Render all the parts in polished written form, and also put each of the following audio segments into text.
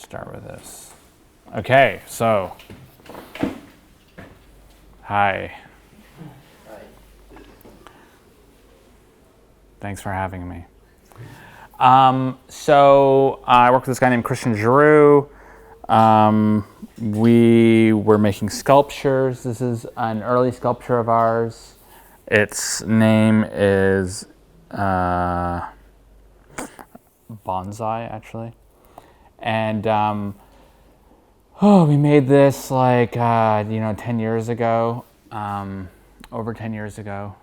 start with this. Okay, so, hi. Thanks for having me. So I work with this guy named Christian Giroux. We were making sculptures. This is an early sculpture of ours. Its name is Bonsai, actually. And we made this 10 years ago, over 10 years ago.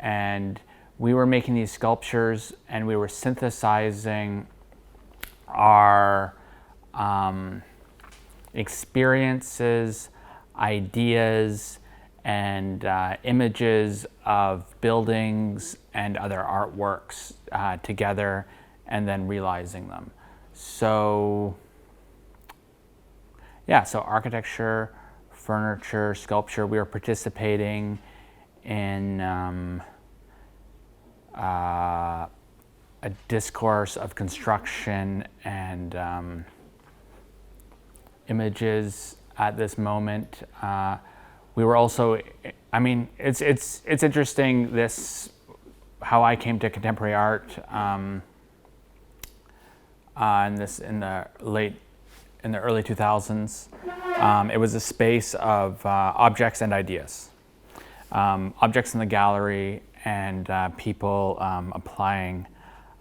And we were making these sculptures and we were synthesizing our experiences, ideas, and images of buildings and other artworks together and then realizing them. So architecture, furniture, sculpture, we were participating in a discourse of construction and images at this moment. We were also, it's interesting how I came to contemporary art in the early 2000s. It was a space of objects and ideas. Objects in the gallery and people applying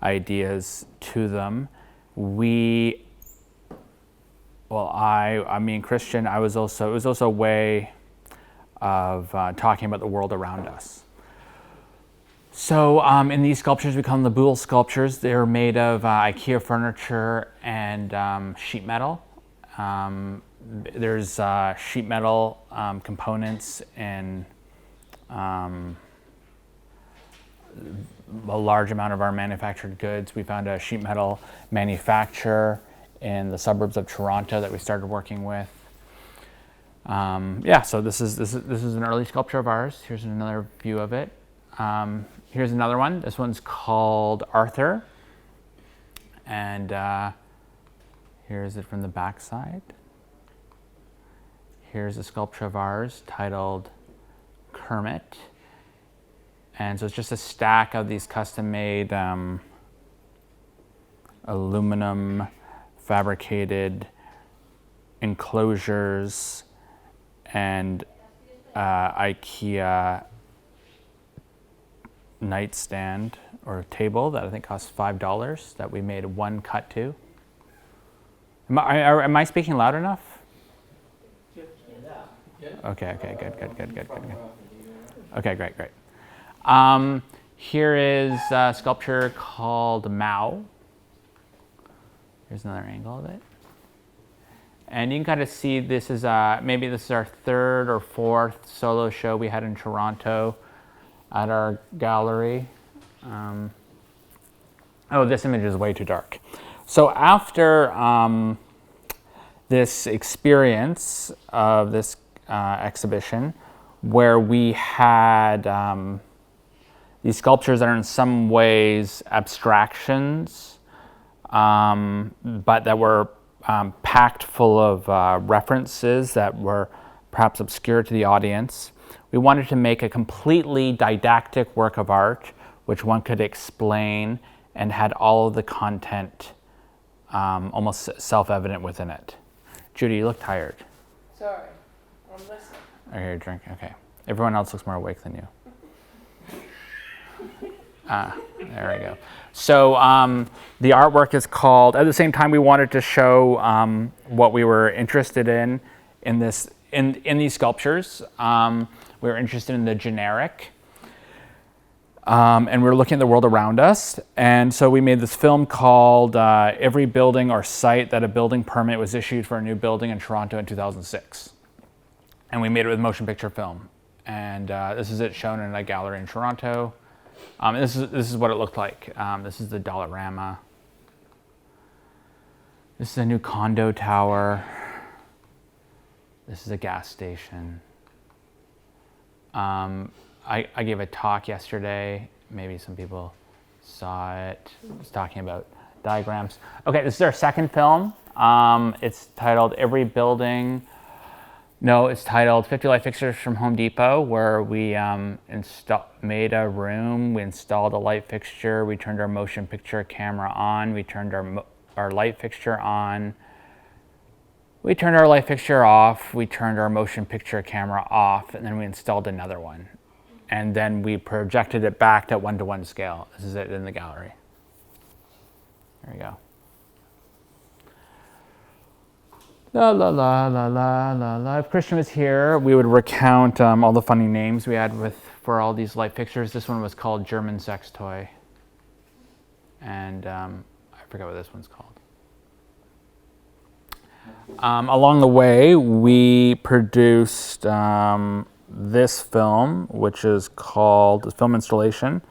ideas to them. Me and Christian, it was also a way of talking about the world around us. So in these sculptures, we call them the Boule sculptures. They're made of IKEA furniture and sheet metal. There's sheet metal components in a large amount of our manufactured goods. We found a sheet metal manufacturer in the suburbs of Toronto that we started working with. So this is an early sculpture of ours. Here's another view of it. Here's another one. This one's called Arthur, and here's it from the back side. Here's a sculpture of ours titled Kermit. And so it's just a stack of these custom-made aluminum fabricated enclosures and IKEA nightstand or table that I think costs $5 that we made one cut to. Am I speaking loud enough? Okay, good. Okay, great. Here is a sculpture called Mao. Here's another angle of it. And you can kind of see this is maybe this is our third or fourth solo show we had in Toronto at our gallery. This image is way too dark. So after this experience of this exhibition, where we had these sculptures that are in some ways abstractions, but that were packed full of references that were perhaps obscure to the audience. We wanted to make a completely didactic work of art, which one could explain and had all of the content almost self-evident within it. Judy, you look tired. Sorry, I'm listening. Okay, you're drinking, okay. Everyone else looks more awake than you. There we go. So the artwork is called, at the same time we wanted to show what we were interested in these sculptures. We were interested in the generic. And we were looking at the world around us. And so we made this film called Every Building or Site That a Building Permit Was Issued for a New Building in Toronto in 2006. And we made it with motion picture film. And this is it shown in a gallery in Toronto. This is what it looked like. This is the Dollarama. This is a new condo tower. This is a gas station. I gave a talk yesterday. Maybe some people saw it. I was talking about diagrams. Okay, this is our second film. It's titled Every Building. No, it's titled 50 Light Fixtures from Home Depot, where we made a room, we installed a light fixture, we turned our motion picture camera on, we turned our light fixture on, we turned our light fixture off, we turned our motion picture camera off, and then we installed another one. And then we projected it back to 1:1 scale. This is it in the gallery. There we go. La la la la la la la. If Christian was here, we would recount all the funny names we had for all these light fixtures. This one was called German Sex Toy. And I forget what this one's called. Along the way, we produced this film, which is called Film Installation.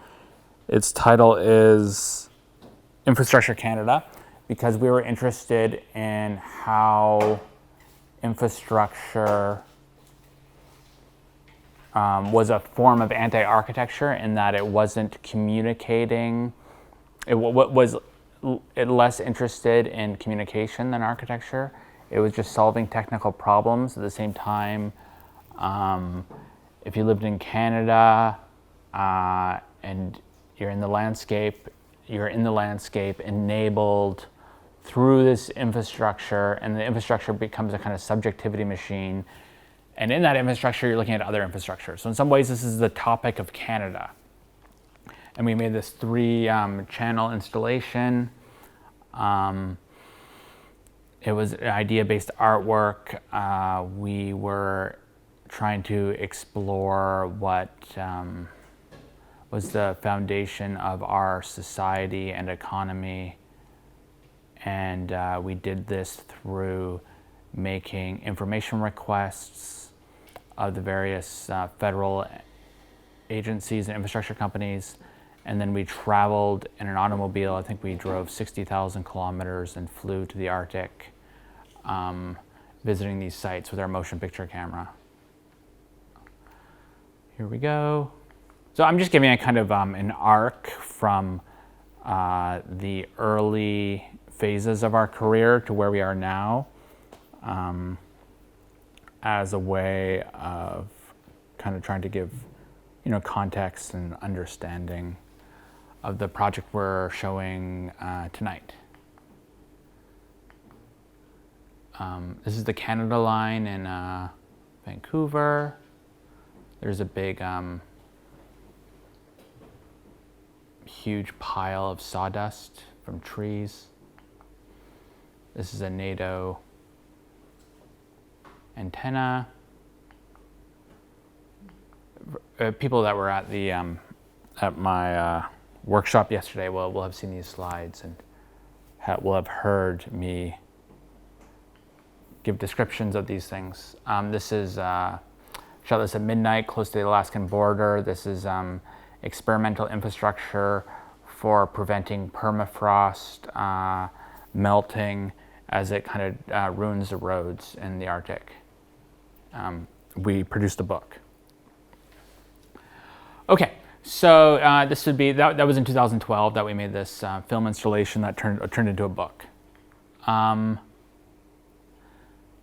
Its title is Infrastructure Canada, because we were interested in how infrastructure was a form of anti-architecture, in that it wasn't communicating. It was less interested in communication than architecture. It was just solving technical problems. At the same time, if you lived in Canada and you're in the landscape enabled through this infrastructure, and the infrastructure becomes a kind of subjectivity machine. And in that infrastructure, you're looking at other infrastructure. So in some ways, this is the topic of Canada. And we made this 3-channel installation. It was an idea-based artwork. We were trying to explore what was the foundation of our society and economy. And we did this through making information requests of the various federal agencies and infrastructure companies. And then we traveled in an automobile. I think we drove 60,000 kilometers and flew to the Arctic, visiting these sites with our motion picture camera. Here we go. So I'm just giving a kind of an arc from the early phases of our career to where we are now, as a way of kind of trying to give, context and understanding of the project we're showing tonight. This is the Canada Line in Vancouver. There's a big, huge pile of sawdust from trees. This is a NATO antenna. People that were at the at my workshop yesterday will have seen these slides and will have heard me give descriptions of these things. This is shot this at midnight close to the Alaskan border. This is experimental infrastructure for preventing permafrost melting as it kind of ruins the roads in the Arctic. We produced a book. Okay, so this would be, that was in 2012 that we made this film installation that turned into a book.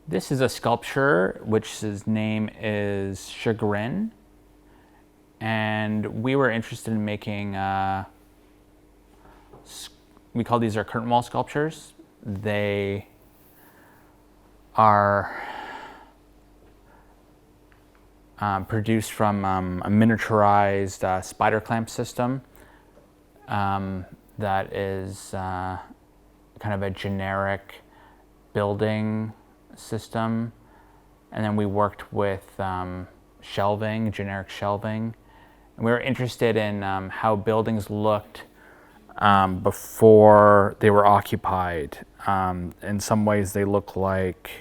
This is a sculpture which his name is Chagrin, and we were interested in making, we call these our curtain wall sculptures. They are produced from a miniaturized spider clamp system that is kind of a generic building system. And then we worked with shelving, generic shelving. And we were interested in how buildings looked before they were occupied. In some ways they look like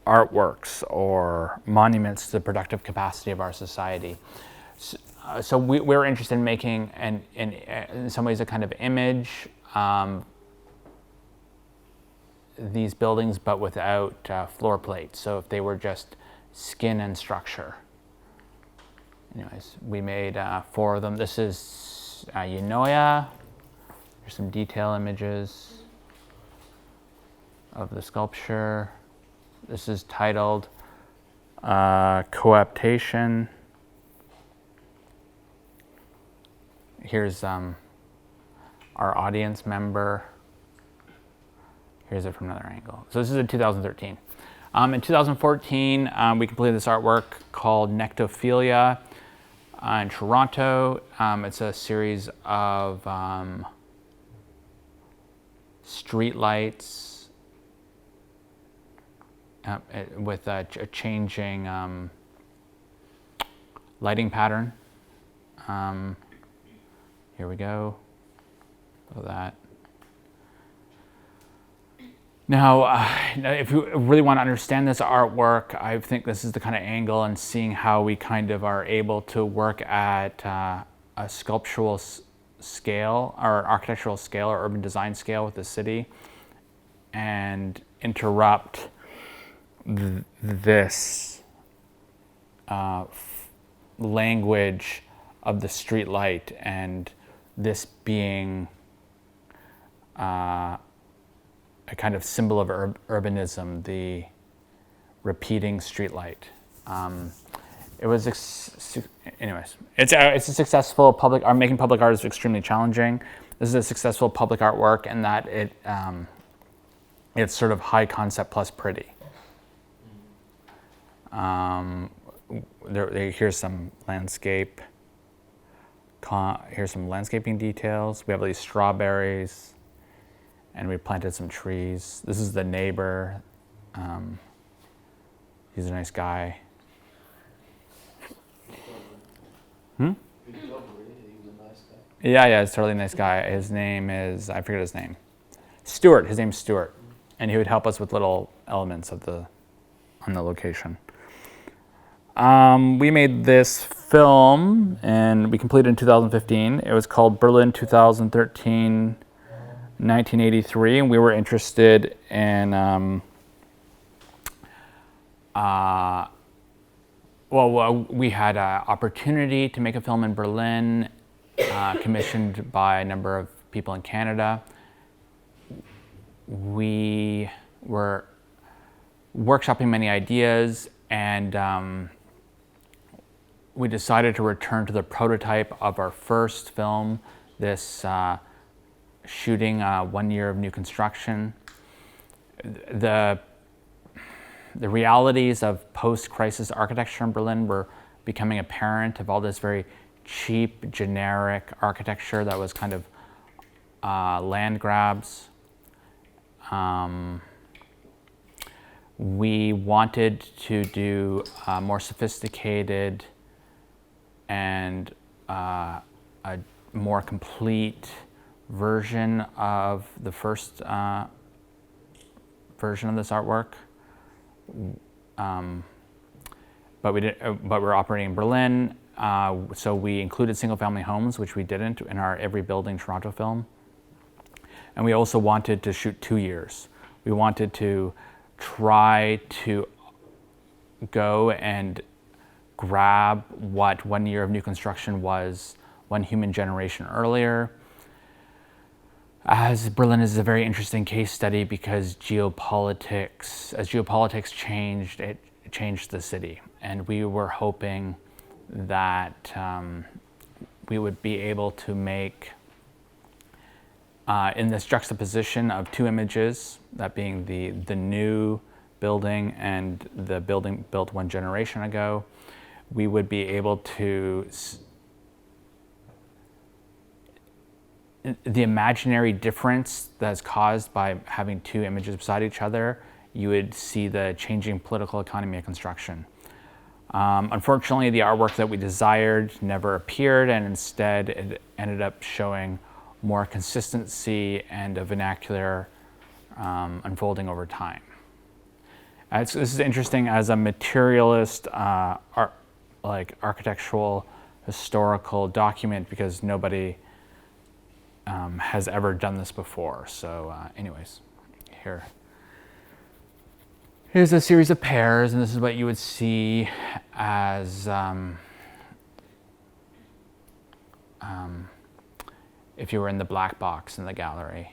artworks or monuments to the productive capacity of our society. So we were interested in making, in some ways, a kind of image these buildings, but without floor plates. So if they were just skin and structure. Anyways, we made 4 of them. This is Eunoia. Here's some detail images of the sculpture. This is titled Coaptation. Here's our audience member. Here's it from another angle. So this is in 2013. In 2014, we completed this artwork called Nectophilia in Toronto. It's a series of street lights with a changing lighting pattern. Here we go. Look at that. Now, if you really want to understand this artwork, I think this is the kind of angle and seeing how we kind of are able to work at a sculptural scale or an architectural scale or urban design scale with the city and interrupt this language of the street light and this being a kind of symbol of urbanism, the repeating streetlight. It was, anyways, it's a successful public art. Making public art is extremely challenging. This is a successful public artwork in that it's sort of high concept plus pretty. Here's some landscape. Here's some landscaping details. We have these strawberries. And we planted some trees. This is the neighbor. He's a nice guy. Yeah, it's a totally nice guy. His name is, I forget his name. Stuart, his name's Stuart. And he would help us with little elements on the location. We made this film and we completed in 2015. It was called Berlin 2013 1983, and we were interested in we had an opportunity to make a film in Berlin, commissioned by a number of people in Canada. We were workshopping many ideas, and we decided to return to the prototype of our first film, this shooting 1 year of new construction. The realities of post-crisis architecture in Berlin were becoming apparent, of all this very cheap, generic architecture that was kind of land grabs. We wanted to do a more sophisticated and a more complete version of the first version of this artwork, but we're operating in Berlin, so we included single-family homes, which we didn't in our Every Building Toronto film, and we also wanted to shoot 2 years. We wanted to try to go and grab what 1 year of new construction was one human generation earlier. As Berlin is a very interesting case study because as geopolitics changed, it changed the city. And we were hoping that we would be able to make, in this juxtaposition of two images, that being the new building and the building built one generation ago, we would be able to the imaginary difference that's caused by having two images beside each other, you would see the changing political economy of construction. Unfortunately, the artwork that we desired never appeared, and instead it ended up showing more consistency and a vernacular unfolding over time. This is interesting as a materialist, architectural, historical document because nobody has ever done this before. So anyways, here's a series of pairs, and this is what you would see as if you were in the black box in the gallery.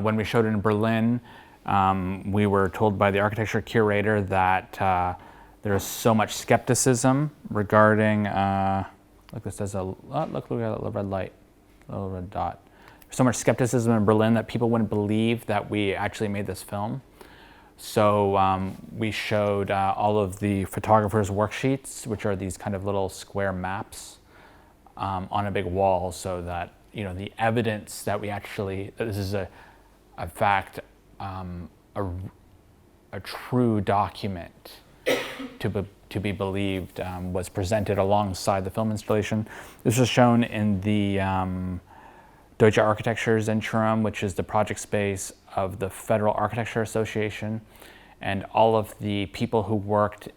When we showed it in Berlin, we were told by the architecture curator that there is so much skepticism regarding, look, this does look at that little red light, little red dot. There's so much skepticism in Berlin that people wouldn't believe that we actually made this film. So we showed all of the photographers' worksheets, which are these kind of little square maps on a big wall, so that the evidence that we actually, that this is a fact, a true document to be believed was presented alongside the film installation. This was shown in the Deutsche Architekturzentrum, which is the project space of the Federal Architecture Association, and all of the people who worked,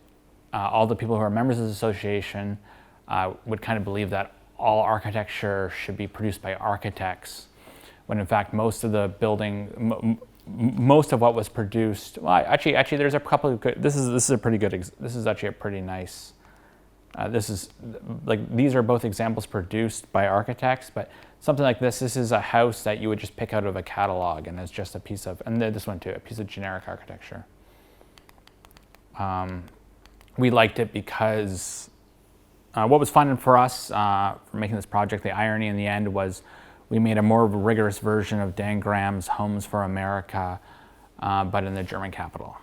all the people who are members of the association would kind of believe that all architecture should be produced by architects, when in fact most of the building, most of what was produced, well, actually there's a couple of good, this is a pretty good, this is actually a pretty nice, this is, like, these are both examples produced by architects, but something like this is a house that you would just pick out of a catalog, and it's just a piece of, and this one too, a piece of generic architecture. We liked it because what was fun for us for making this project, the irony in the end was we made a more rigorous version of Dan Graham's Homes for America, but in the German capital.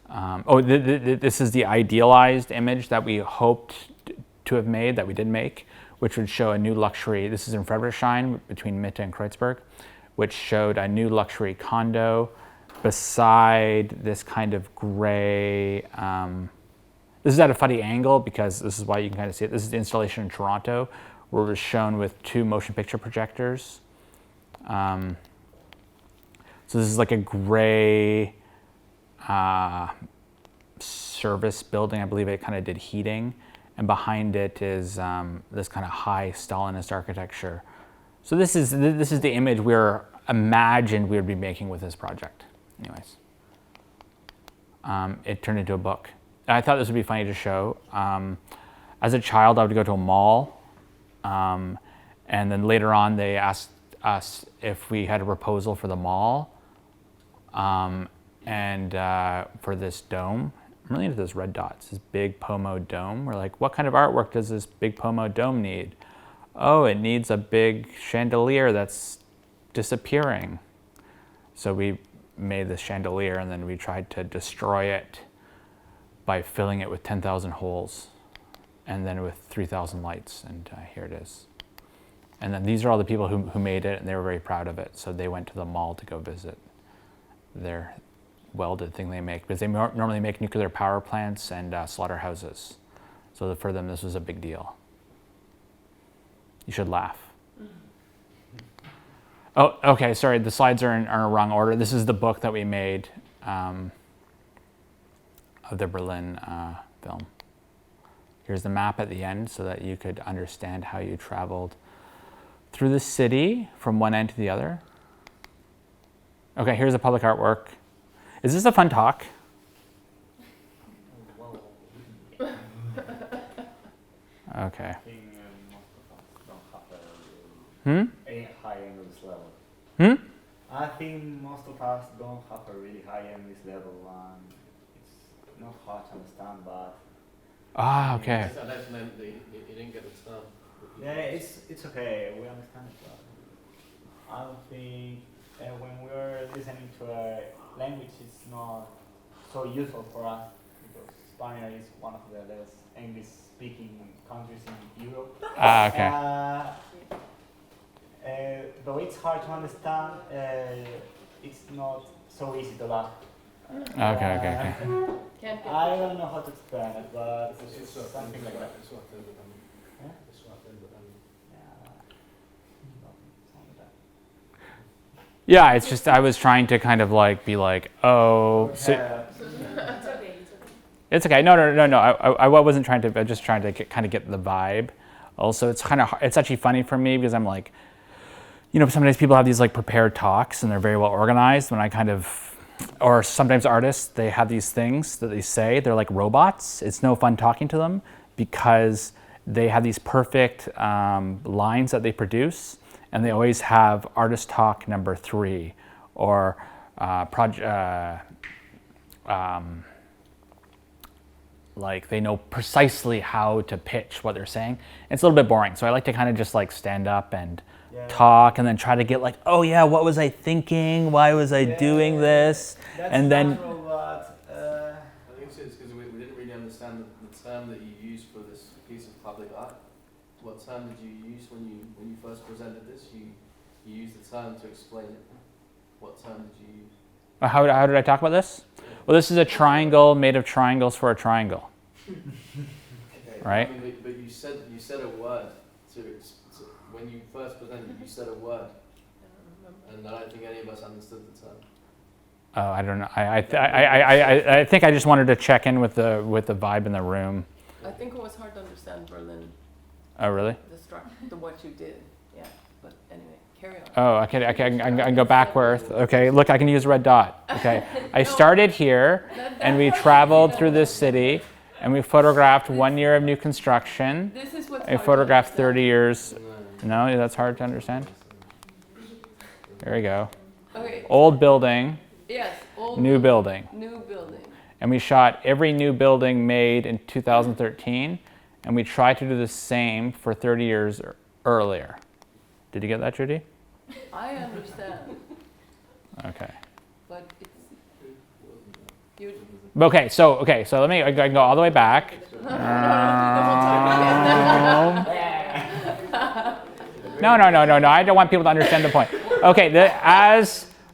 This is the idealized image that we hoped to have made, that we did make, which would show a new luxury, this is in Friedrichshain between Mitte and Kreuzberg, which showed a new luxury condo beside this kind of gray, this is at a funny angle because this is why you can kind of see it. This is the installation in Toronto, where it was shown with 2 motion picture projectors. So this is like a gray service building. I believe it kind of did heating. And behind it is this kind of high Stalinist architecture. So this is the image we imagined we would be making with this project. Anyways, it turned into a book. I thought this would be funny to show. As a child, I would go to a mall, and then later on they asked us if we had a proposal for the mall and for this dome. I'm really into those red dots, this big Pomo dome. We're like, what kind of artwork does this big Pomo dome need? Oh, it needs a big chandelier that's disappearing. So we made this chandelier, and then we tried to destroy it by filling it with 10,000 holes, and then with 3,000 lights, and here it is. And then these are all the people who made it, and they were very proud of it, so they went to the mall to go visit their welded thing they make, because they normally make nuclear power plants and slaughterhouses. So for them, this was a big deal. You should laugh. Oh, okay, sorry, the slides are in a wrong order. This is the book that we made of the Berlin film. Here's the map at the end so that you could understand how you traveled through the city from one end to the other. Okay, here's a public artwork. Is this a fun talk? Okay. A high English level. I think most of us don't have a really high English level, and it's not hard to understand, but Okay. So that's meant that you didn't get the stuff. yeah, it's okay. We understand it, but I don't think when we're listening to a language, it's not so useful for us, because Spanish is one of the less English-speaking countries in Europe. Okay. Though it's hard to understand, it's not so easy to laugh. Okay. Can't get I don't know how to explain it, but it's It's something like that. It's what Yeah? It's what Something like that. Yeah, it's just I was trying to kind of like be like, oh, so It's okay. it's okay. No. I wasn't trying to. I was just trying to kind of get the vibe. Also, it's actually funny for me because I'm like, sometimes people have these like prepared talks and they're very well organized. When I kind of, or sometimes artists, they have these things that they say, they're like robots. It's no fun talking to them because they have these perfect lines that they produce, and they always have artist talk number 3 or like they know precisely how to pitch what they're saying. It's a little bit boring, so I like to kind of just like stand up and talk and then try to get like, oh yeah, what was I thinking? Why was I doing this? That's And then natural, but, I think it's because we didn't really understand the term that you used for this piece of public art. What term did you use when you first presented this? You used the term to explain it. What term did you use? how did I talk about this? Well, this is a triangle made of triangles for a triangle. Okay. Right. I mean, but you said a word when you first presented. You said a word, and I don't think any of us understood the term. Oh, I don't know. I think I just wanted to check in with the vibe in the room. I think it was hard to understand Berlin, Oh, really? what you did. Yeah, but anyway, carry on. Oh, okay. I can go backwards. Okay, look, I can use red dot. Okay, I started here, and we traveled through this city, and we photographed 1 year of new construction. This is what's I hard to photographed understand. 30 years. No. No, that's hard to understand. There we go. Okay. Old building, Yes. Old new building. New building. And we shot every new building made in 2013, and we tried to do the same for 30 years earlier. Did you get that, Judy? I understand, Okay. but it's you. Okay, so let me. I can go all the way back. No. I don't want people to understand the point. Okay,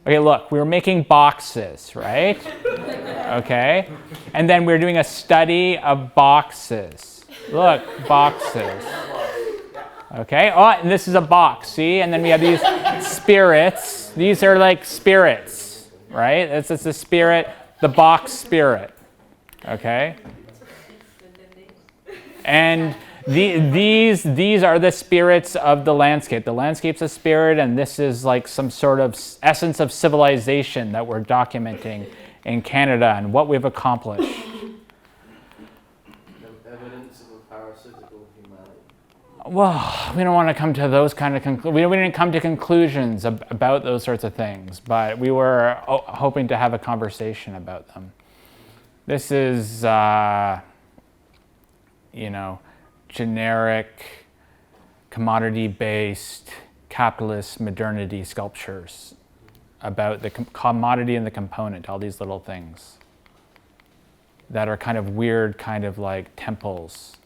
okay, look, we were making boxes, right? Okay, and then we were doing a study of boxes. Look, boxes. Okay, oh, and this is a box, see? And then we have these spirits. These are like spirits, right? It's the spirit, the box spirit. Okay? And these are the spirits of the landscape. The landscape's a spirit, and this is like some sort of essence of civilization that we're documenting in Canada and what we've accomplished. Evidence of a parasitical humanity. Well, we don't want to come to those kind of conclusions. We didn't come to conclusions about those sorts of things, but we were hoping to have a conversation about them. This is, generic, commodity-based, capitalist modernity sculptures about the commodity and the component, all these little things that are kind of weird, kind of like temples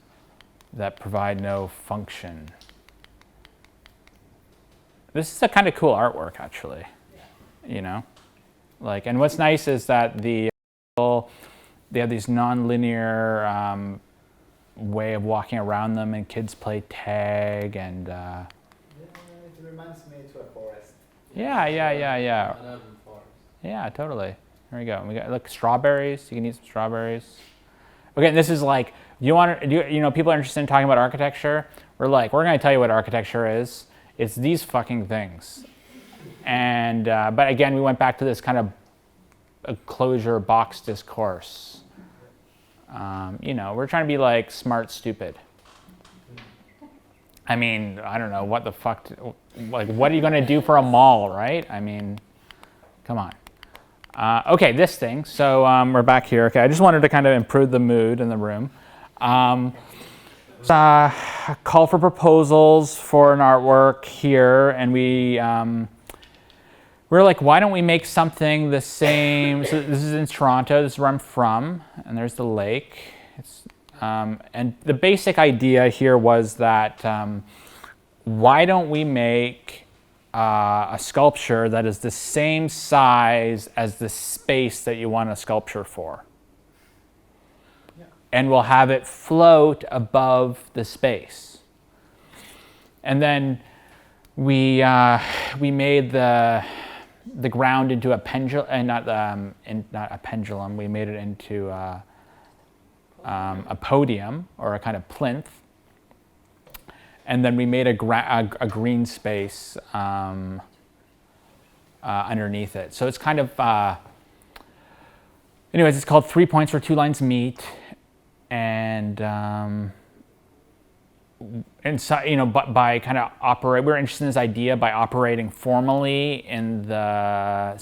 that provide no function. This is a kind of cool artwork, actually. And what's nice is that they have these non-linear way of walking around them, and kids play tag, and it reminds me to a forest. yeah. An urban forest. Yeah, totally. There we go. We got strawberries. You can eat some strawberries. Okay, and this is like people are interested in talking about architecture. We're going to tell you what architecture is. It's these fucking things. And but again, we went back to this kind of a closure box discourse. We're trying to be like smart, stupid. I mean, I don't know what the fuck. What are you going to do for a mall, right? I mean, come on. Okay, this thing. So we're back here. Okay, I just wanted to kind of improve the mood in the room. Call for proposals for an artwork here, and we're like, why don't we make something the same? So this is in Toronto. This is where I'm from, and there's the lake. And the basic idea here was that why don't we make a sculpture that is the same size as the space that you want a sculpture for? Yeah. And we'll have it float above the space. And then we made the ground into a pendulum, and not a pendulum. We made it into a podium or a kind of plinth, and then we made a green space underneath it. So it's kind of, anyways, it's called 3 Points Where Two Lines Meet, and and so, by kind of we're interested in this idea by operating formally in the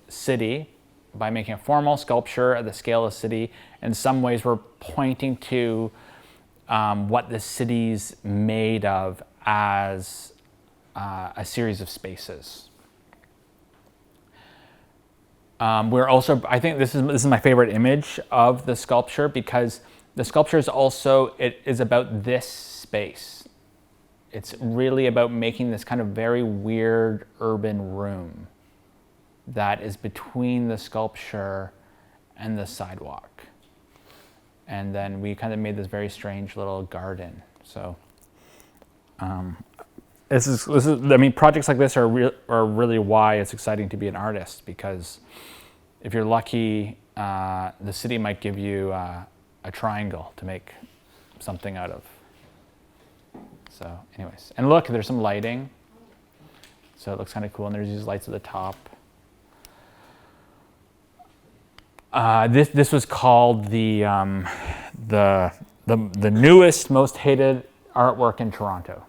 city, by making a formal sculpture at the scale of the city. In some ways, we're pointing to what the city's made of as a series of spaces. We're also, I think this is my favorite image of the sculpture, because the sculpture is also, it is about this space. It's really about making this kind of very weird urban room that is between the sculpture and the sidewalk. And then we kind of made this very strange little garden. So this is I mean, projects like this are really why it's exciting to be an artist, because if you're lucky, the city might give you a triangle to make something out of. So anyways, and look, there's some lighting. So it looks kind of cool, and there's these lights at the top. This was called the newest, most hated artwork in Toronto,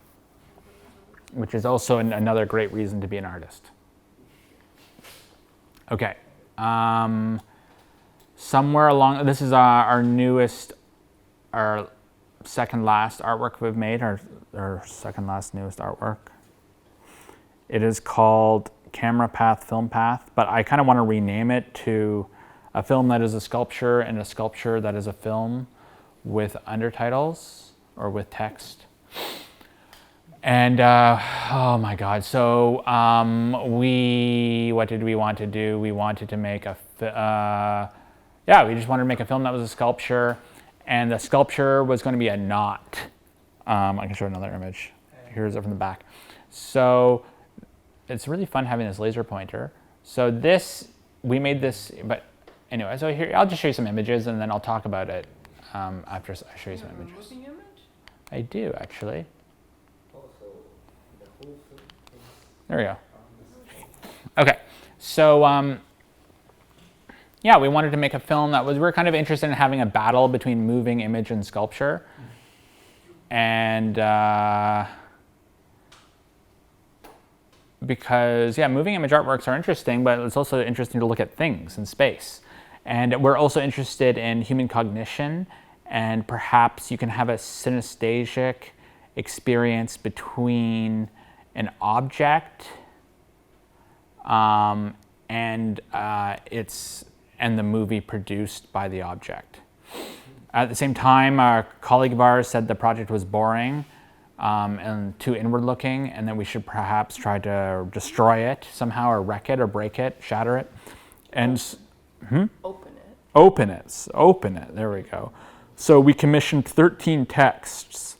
which is also another great reason to be an artist. Okay. Somewhere along, this is our newest, our second last artwork we've made, our second last newest artwork. It is called Camera Path, Film Path, but I kind of want to rename it to a film that is a sculpture and a sculpture that is a film with undertitles or with text. And oh my God, so what did we want to do? We wanted to make we just wanted to make a film that was a sculpture, and the sculpture was going to be a knot. I can show another image. Here's it from the back. So it's really fun having this laser pointer. So we made this, but anyway, so here, I'll just show you some images, and then I'll talk about it after I show you some images. Moving image? I do, actually. There we go. Okay, so we wanted to make a film that we're kind of interested in having a battle between moving image and sculpture. And because, moving image artworks are interesting, but it's also interesting to look at things in space. And we're also interested in human cognition, and perhaps you can have a synesthetic experience between an object and the movie produced by the object. At the same time, a colleague of ours said the project was boring and too inward-looking, and that we should perhaps try to destroy it somehow, or wreck it, or break it, shatter it, and open it. There we go. So we commissioned 13 texts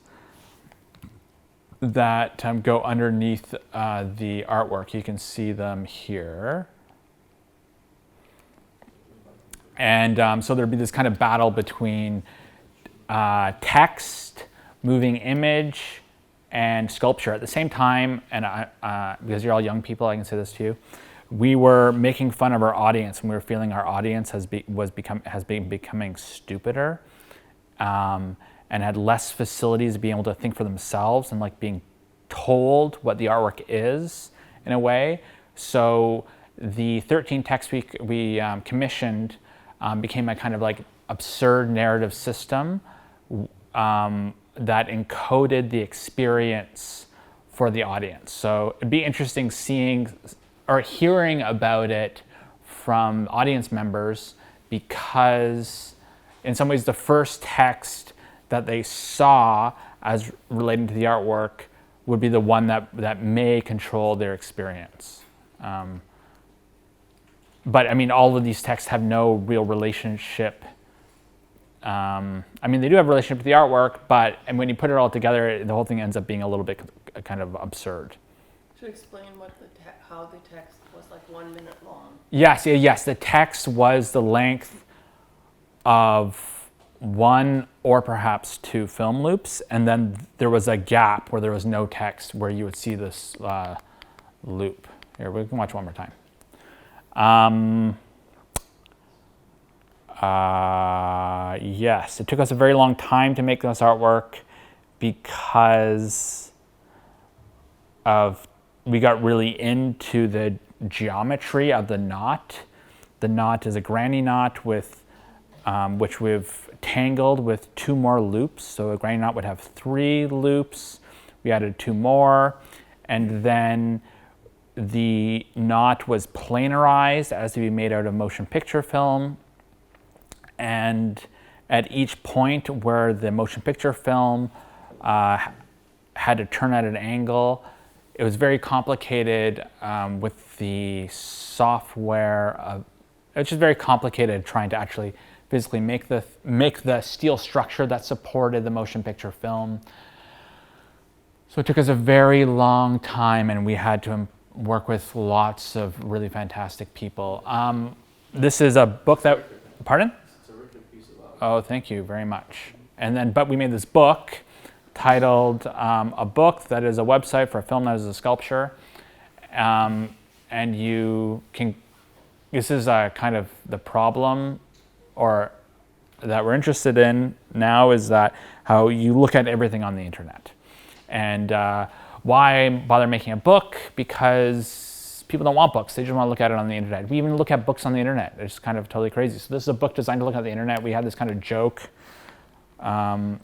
that go underneath the artwork. You can see them here. And so there'd be this kind of battle between text, moving image, and sculpture. At the same time, and because you're all young people, I can say this to you, we were making fun of our audience, and we were feeling our audience has been becoming stupider, and had less facilities to be able to think for themselves, and like being told what the artwork is in a way. So the 13 texts we commissioned became a kind of like absurd narrative system that encoded the experience for the audience. So it'd be interesting seeing or hearing about it from audience members, because in some ways the first text that they saw as relating to the artwork would be the one that may control their experience. But I mean, all of these texts have no real relationship. I mean, they do have a relationship to the artwork, and when you put it all together, the whole thing ends up being a little bit kind of absurd. To explain how the text was like 1 minute long. Yes. The text was the length of one or perhaps two film loops, and then there was a gap where there was no text, where you would see this loop. Here, we can watch one more time. Yes, it took us a very long time to make this artwork, because we got really into the geometry of the knot. The knot is a granny knot with which we've tangled with 2 more loops. So a granny knot would have 3 loops. We added 2 more, and then the knot was planarized as to be made out of motion picture film. And at each point where the motion picture film had to turn at an angle, it was very complicated with the software. It's just very complicated trying to actually physically make the steel structure that supported the motion picture film. So it took us a very long time, and we had to work with lots of really fantastic people. This is a book that, pardon? It's a terrific piece of art. Oh, thank you very much. But we made this book titled A Book That Is a Website for a Film That Is a Sculpture. And you can, this is kind of the problem or that we're interested in now, is that how you look at everything on the internet. And why bother making a book? Because people don't want books. They just want to look at it on the internet. We even look at books on the internet. It's kind of totally crazy. So this is a book designed to look at the internet. We had this kind of joke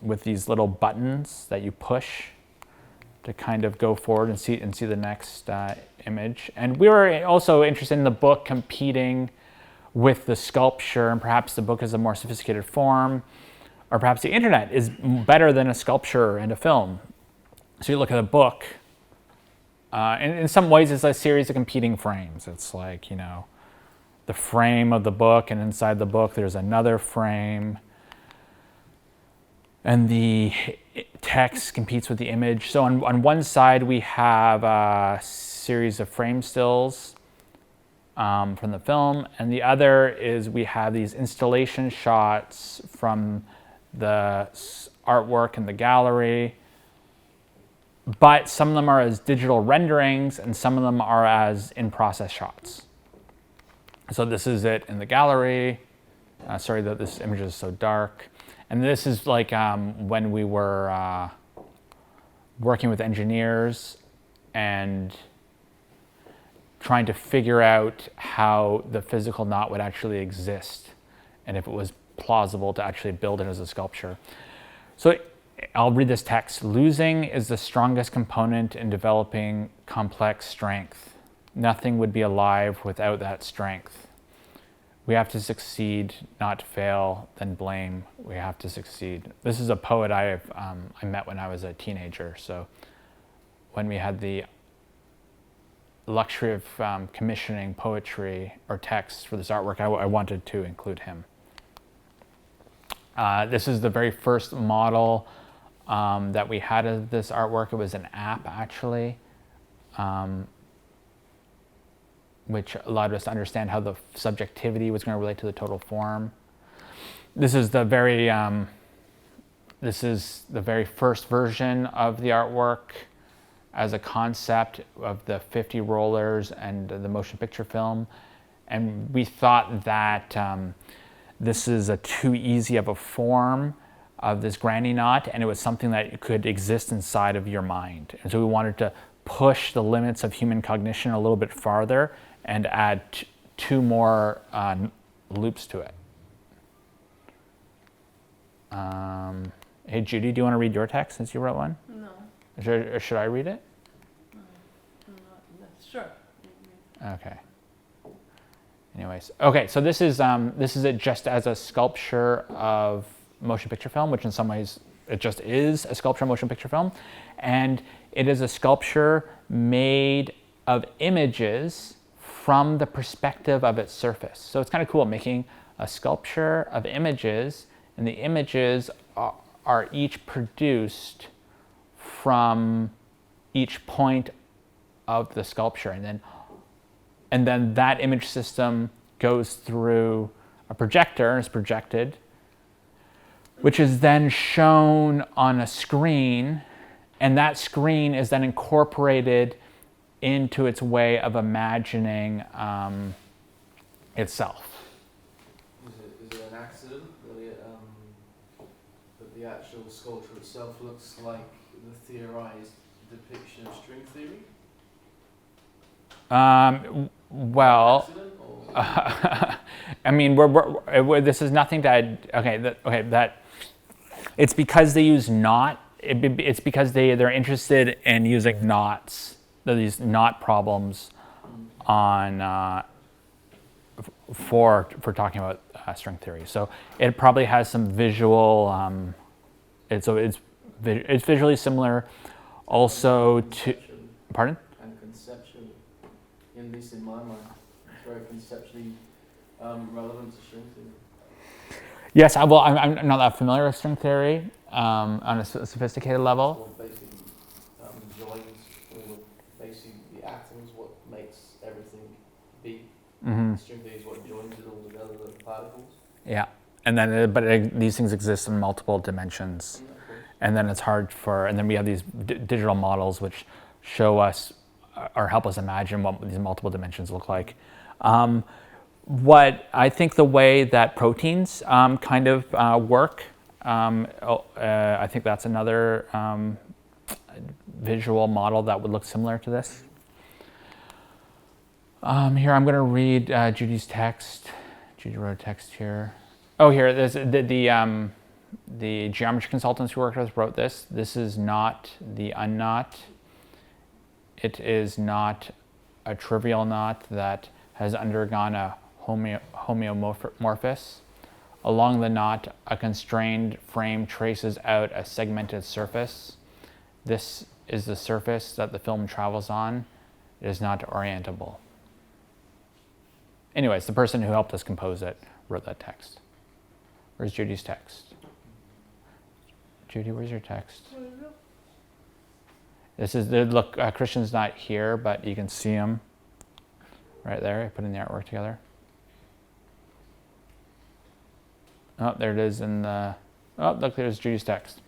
with these little buttons that you push to kind of go forward and see the next image. And we were also interested in the book competing with the sculpture, and perhaps the book is a more sophisticated form, or perhaps the internet is better than a sculpture and a film. So you look at a book, and in some ways it's a series of competing frames. It's like, the frame of the book, and inside the book there's another frame, and the text competes with the image. So on one side we have a series of frame stills from the film, and the other is we have these installation shots from the artwork in the gallery, but some of them are as digital renderings and some of them are as in-process shots. So this is it in the gallery. Sorry that this image is so dark. And this is like when we were working with engineers and trying to figure out how the physical knot would actually exist and if it was plausible to actually build it as a sculpture. So I'll read this text. Losing is the strongest component in developing complex strength. Nothing would be alive without that strength. We have to succeed, not fail, then blame. We have to succeed. This is a poet I met when I was a teenager. So when we had the luxury of commissioning poetry or text for this artwork, I wanted to include him. This is the very first model that we had of this artwork. It was an app, actually, which allowed us to understand how the subjectivity was going to relate to the total form. This is the very first version of the artwork as a concept of the 50 rollers and the motion picture film. And we thought that this is a too easy of a form of this granny knot, and it was something that could exist inside of your mind. And so we wanted to push the limits of human cognition a little bit farther and add 2 more loops to it. Hey Judy, do you want to read your text since you wrote one? No, Should I read it? sure. Okay. Anyways, okay. So this is it just as a sculpture of motion picture film, which in some ways it just is a sculpture of motion picture film, and it is a sculpture made of images from the perspective of its surface. So it's kind of cool making a sculpture of images, and the images are each produced from each point of the sculpture, and then that image system goes through a projector and is projected, which is then shown on a screen, and that screen is then incorporated into its way of imagining itself. Is it an accident that the actual sculpture itself looks like the theorized depiction of string theory? Well, Accident, or I mean, this is nothing to. That it's because they use knot. It's because they're interested in using knots. These knot problems on for talking about string theory. So it probably has some visual. It's visually similar. Also to pardon. and conceptually, at least in my mind, it's very conceptually relevant to string theory. Yes, I'm not that familiar with string theory on a sophisticated level. Or basically joins all of basically the atoms, what makes everything be. Mm-hmm. String theory is what joins it all together, the particles. Yeah, and then these things exist in multiple dimensions, and then it's hard and then we have these digital models which show us or help us imagine what these multiple dimensions look like. What I think the way that proteins kind of work, I think that's another visual model that would look similar to this. Here I'm going to read Judy's text. Judy wrote a text here. Oh, here there's the geometry consultants who worked with wrote this. This is not the unknot. It is not a trivial knot that has undergone a homeomorphosis. Along the knot, a constrained frame traces out a segmented surface. This is the surface that the film travels on. It is not orientable. Anyways, the person who helped us compose it wrote that text. Where's Judy's text? Judy, where's your text? This is, look, Christian's not here, but you can see him right there. I put in the artwork together. Oh, there it is in the, oh, look, there's Judy's text.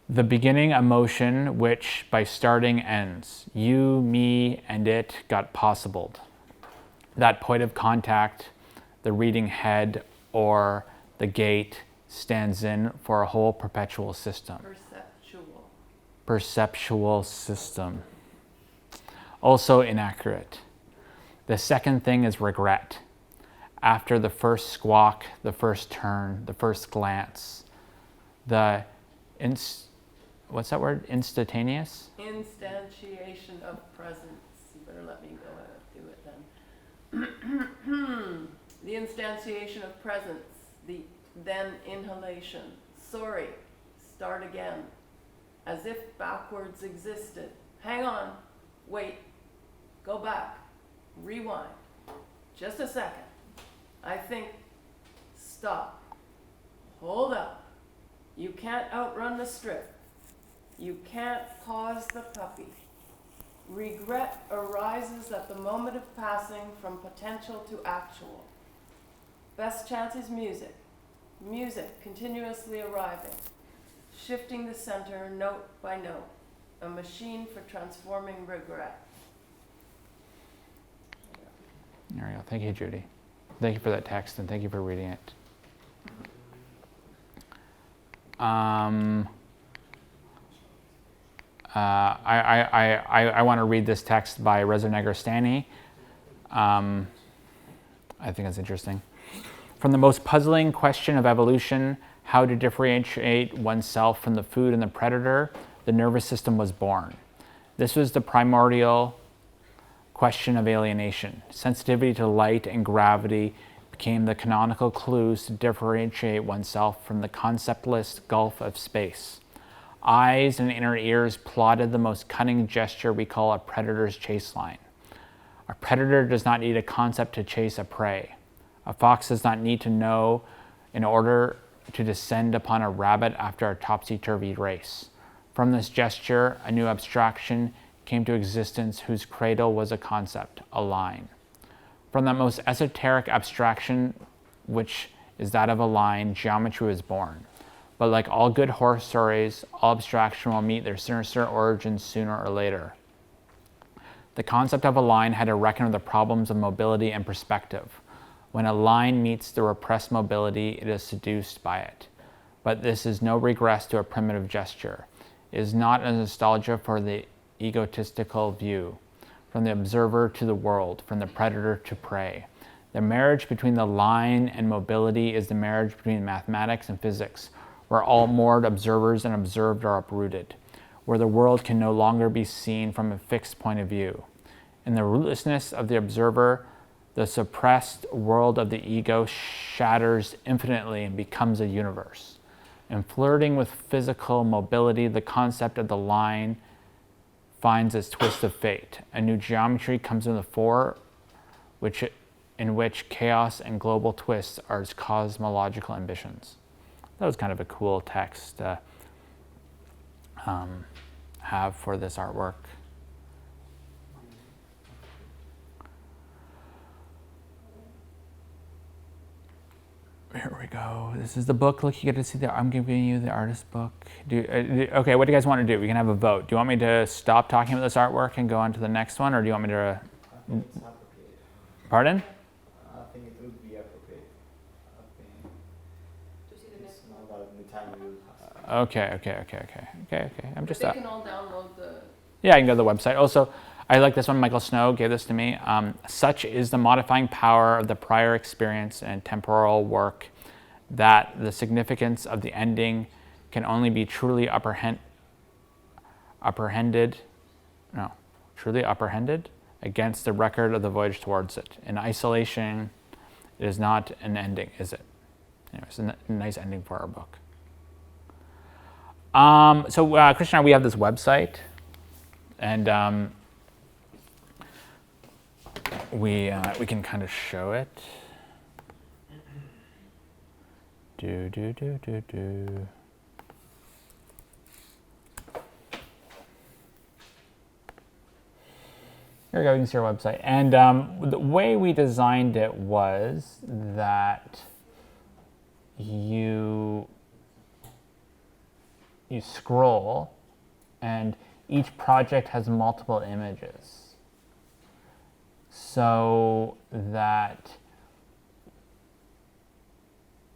The beginning emotion which by starting ends. You, me, and it got possibled. That point of contact, the reading head or the gate stands in for a whole perpetual system. Perceptual system. Also inaccurate. The second thing is regret. After the first squawk, the first turn, the first glance, the what's that word? Instantaneous? Instantiation of presence. You better let me go ahead and do it then. The instantiation of presence. The then inhalation. Sorry. Start again. As if backwards existed. Hang on. Wait. Go back. Rewind. Just a second. I think. Stop. Hold up. You can't outrun the strip. You can't pause the puppy. Regret arises at the moment of passing from potential to actual. Best chance is music. Music continuously arriving. Shifting the center note by note. A machine for transforming regret. There we go. Thank you, Judy. Thank you for that text, and thank you for reading it. I want to read this text by Reza Negarestani. I think it's interesting. From the most puzzling question of evolution, how to differentiate oneself from the food and the predator, the nervous system was born. This was the primordial question of alienation. Sensitivity to light and gravity became the canonical clues to differentiate oneself from the conceptless gulf of space. Eyes and inner ears plotted the most cunning gesture we call a predator's chase line. A predator does not need a concept to chase a prey. A fox does not need to know in order to descend upon a rabbit after a topsy-turvy race. From this gesture, a new abstraction came to existence whose cradle was a concept, a line. From that most esoteric abstraction, which is that of a line, geometry was born. But like all good horror stories, all abstraction will meet their sinister origins sooner or later. The concept of a line had to reckon with the problems of mobility and perspective. When a line meets the repressed mobility, it is seduced by it. but this is no regress to a primitive gesture. It is not a nostalgia for the egotistical view, from the observer to the world, from the predator to prey. The marriage between the line and mobility is the marriage between mathematics and physics, where all moored observers and observed are uprooted, where the world can no longer be seen from a fixed point of view. In the rootlessness of the observer, the suppressed world of the ego shatters infinitely and becomes a universe. In flirting with physical mobility, the concept of the line finds its twist of fate. A new geometry comes in the fore, in which chaos and global twists are its cosmological ambitions. That was kind of a cool text to have for this artwork. Here we go. This is the book. Look, you get to see I'm giving you the artist book. Okay, what do you guys want to do? We can have a vote. Do you want me to stop talking about this artwork and go on to the next one, or do you want me to? I think it's appropriate. Pardon? I think it would be appropriate. I think it's not about the time you Okay. I'm just. They can all download the. Yeah, I can go to the website. Also, I like this one. Michael Snow gave this to me. Such is the modifying power of the prior experience and temporal work that the significance of the ending can only be truly apprehended against the record of the voyage towards it. In isolation, it is not an ending, is it? Anyways, a nice ending for our book. So Christian and I, we have this website, and we can kind of show it. Do. Here we go, you can see our website. And the way we designed it was that you scroll, and each project has multiple images, so that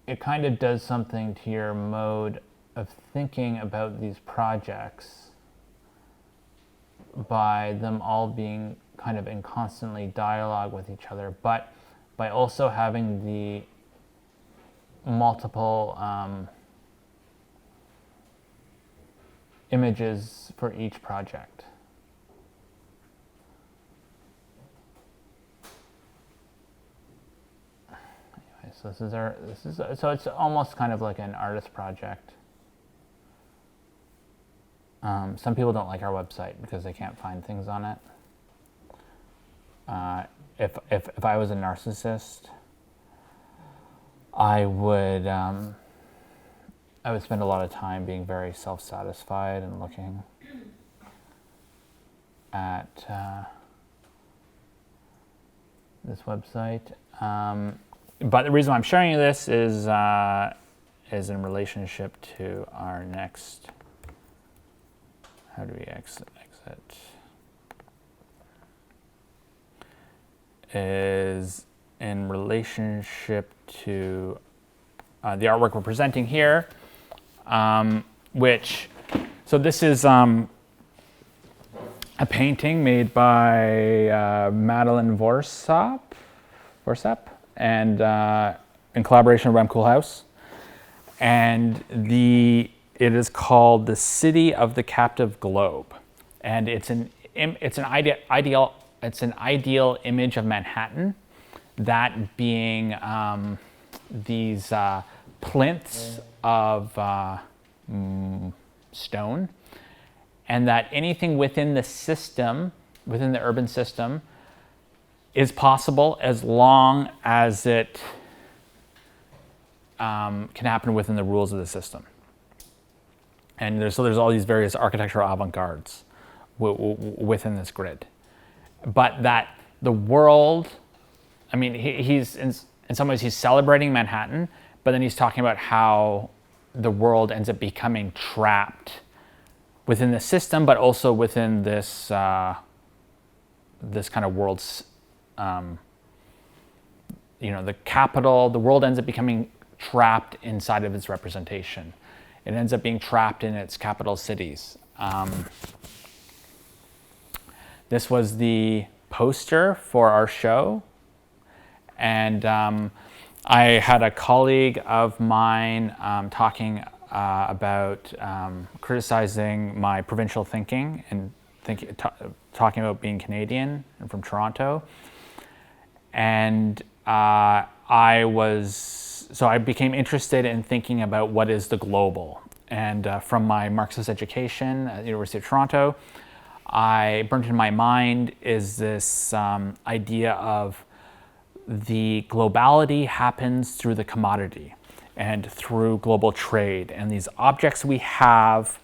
it kind of does something to your mode of thinking about these projects by them all being kind of in constantly dialogue with each other, but by also having the multiple images for each project. Anyway, so it's almost kind of like an artist project. Some people don't like our website because they can't find things on it. If I was a narcissist, I would spend a lot of time being very self-satisfied and looking at this website. But the reason why I'm showing you this is in relationship to our next. How do we exit? Is in relationship to the artwork we're presenting here, so this is a painting made by Madeline Vorsap, and in collaboration with Rem Koolhaas, and it is called The City of the Captive Globe, and it's an ideal image of Manhattan, that being these plinths of stone, and that anything within the system, within the urban system, is possible as long as it can happen within the rules of the system. And there's all these various architectural avant-gardes within this grid. But that the world, I mean, he's in some ways he's celebrating Manhattan, but then he's talking about how the world ends up becoming trapped within the system, but also within this this kind of world's, the capital. The world ends up becoming trapped inside of its representation. It ends up being trapped in its capital cities. This was the poster for our show. And I had a colleague of mine talking about criticizing my provincial thinking and talking about being Canadian and from Toronto. And I became interested in thinking about what is the global. And from my Marxist education at the University of Toronto, I burnt in my mind is this idea of the globality happens through the commodity and through global trade. And these objects we have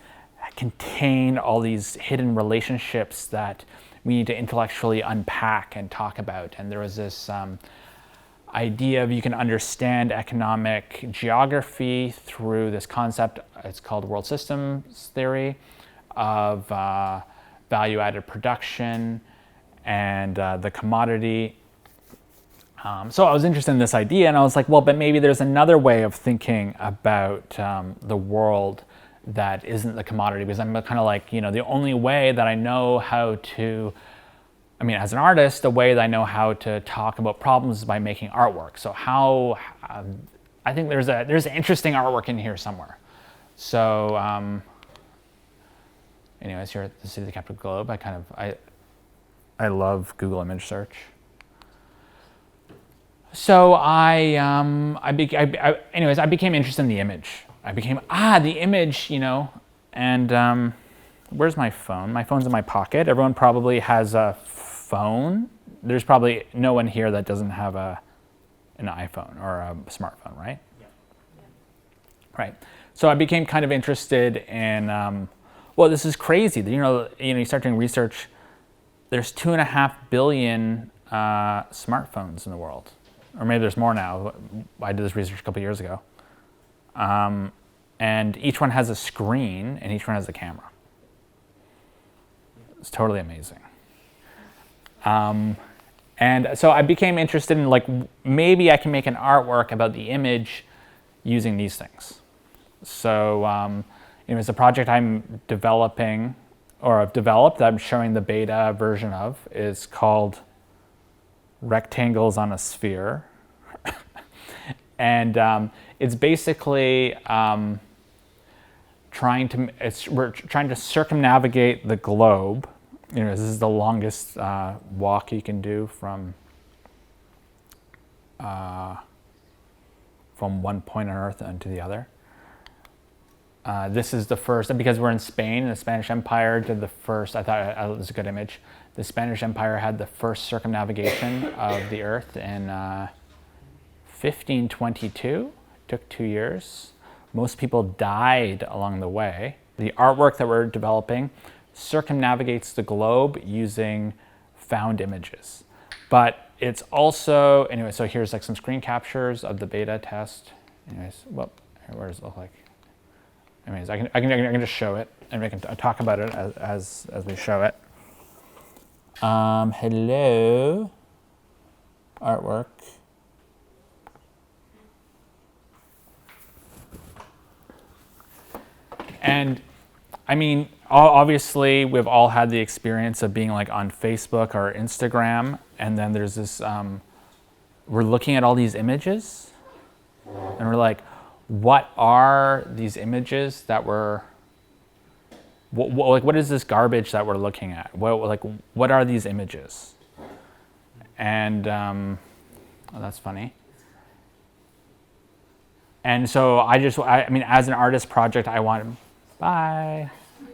contain all these hidden relationships that we need to intellectually unpack and talk about. And there was this idea of you can understand economic geography through this concept, it's called world systems theory, of value-added production and the commodity. So I was interested in this idea, and I was like, well, but maybe there's another way of thinking about the world that isn't the commodity, because I'm kind of like, the only way that I know how to, as an artist, the way that I know how to talk about problems is by making artwork. So how, I think there's interesting artwork in here somewhere. So anyways, here at the City of the Capital Globe, I love Google image search. So I became interested in the image. I became, the image, and where's my phone? My phone's in my pocket. Everyone probably has a phone. There's probably no one here that doesn't have an iPhone or a smartphone, right? Yeah. Right. So I became kind of interested in, well, this is crazy. You start doing research. There's 2.5 billion smartphones in the world. Or maybe there's more now. I did this research a couple years ago. And each one has a screen, and each one has a camera. It's totally amazing. And so I became interested in, maybe I can make an artwork about the image using these things. So it's a project I'm developing, or I've developed, that I'm showing the beta version of, is called Rectangles on a Sphere. And it's basically we're trying to circumnavigate the globe. This is the longest walk you can do from one point on Earth and to the other. This is the first, because we're in Spain, the Spanish Empire did the first, I thought it was a good image. The Spanish Empire had the first circumnavigation of the Earth in 1522. It took 2 years. Most people died along the way. The artwork that we're developing circumnavigates the globe using found images. But it's also, anyway, so here's some screen captures of the beta test. Anyways, what does it look like? Anyways, I can just show it, and we can talk about it as we show it. Hello, artwork. And obviously we've all had the experience of being on Facebook or Instagram, and then there's this, we're looking at all these images, and we're like, what are these images that we're, what is this garbage that we're looking at? What are these images? And oh, that's funny. And so as an artist project, bye.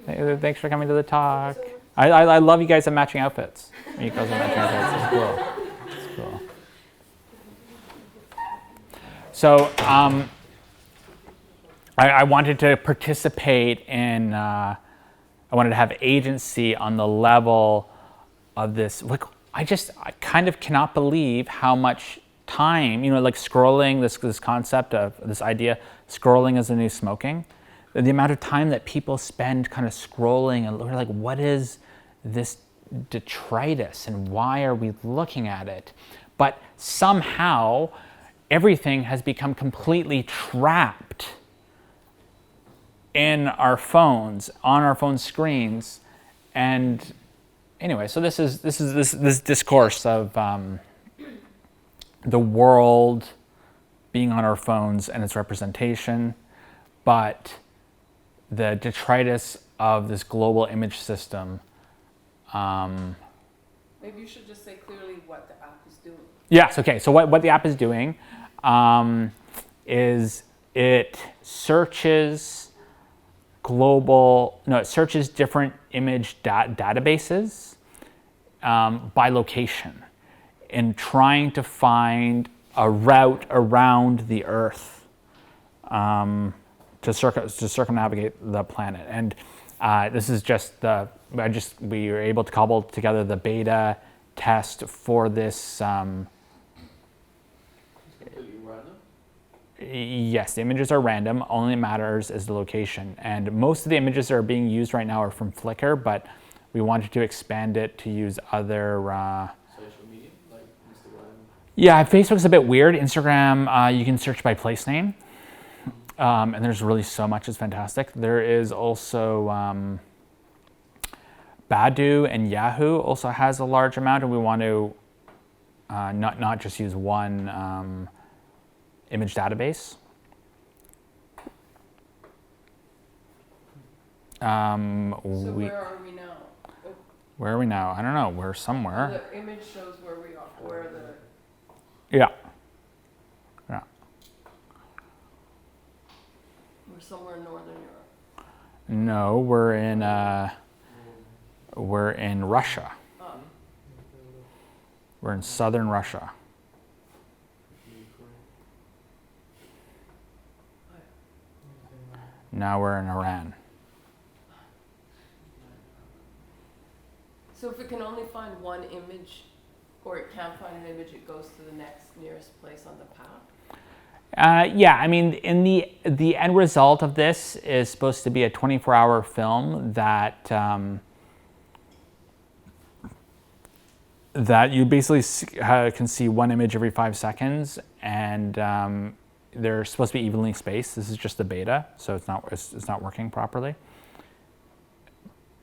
Thanks for coming to the talk. I love you guys have matching outfits. You guys have matching outfits. It's cool. So I wanted to participate in, I wanted to have agency on the level of this. I kind of cannot believe how much time, scrolling, this concept of this idea, scrolling is the new smoking. The amount of time that people spend kind of scrolling, and we're like, what is this detritus and why are we looking at it? But somehow everything has become completely trapped in our phones, on our phone screens. And anyway, so this discourse of the world being on our phones and its representation, but the detritus of this global image system. Maybe you should just say clearly what the app is doing. Yes, okay, so what the app is doing is it searches it searches different image databases by location in trying to find a route around the Earth to circumnavigate the planet. And this is just we were able to cobble together the beta test for this. Completely random. Yes, the images are random. Only matters is the location. And most of the images that are being used right now are from Flickr, but we wanted to expand it to use other. Social media, like Instagram. Yeah, Facebook's a bit weird. Instagram, you can search by place name. And there's really so much that's fantastic. There is also Badu and Yahoo also has a large amount, and we want to not just use one image database. So where are we now? Where are we now? I don't know. We're somewhere. The image shows where we are, where the, Yeah. Yeah. we're somewhere in Northern Europe. No, we're in Russia. Oh, We're in southern Russia. Now we're in Iran. so if it can only find one image, or it can't find an image, it goes to the next nearest place on the path? Yeah, I mean, in the end result of this is supposed to be a 24-hour film that that you basically can see one image every 5 seconds, and they're supposed to be evenly spaced. This is just the beta, so it's not working properly.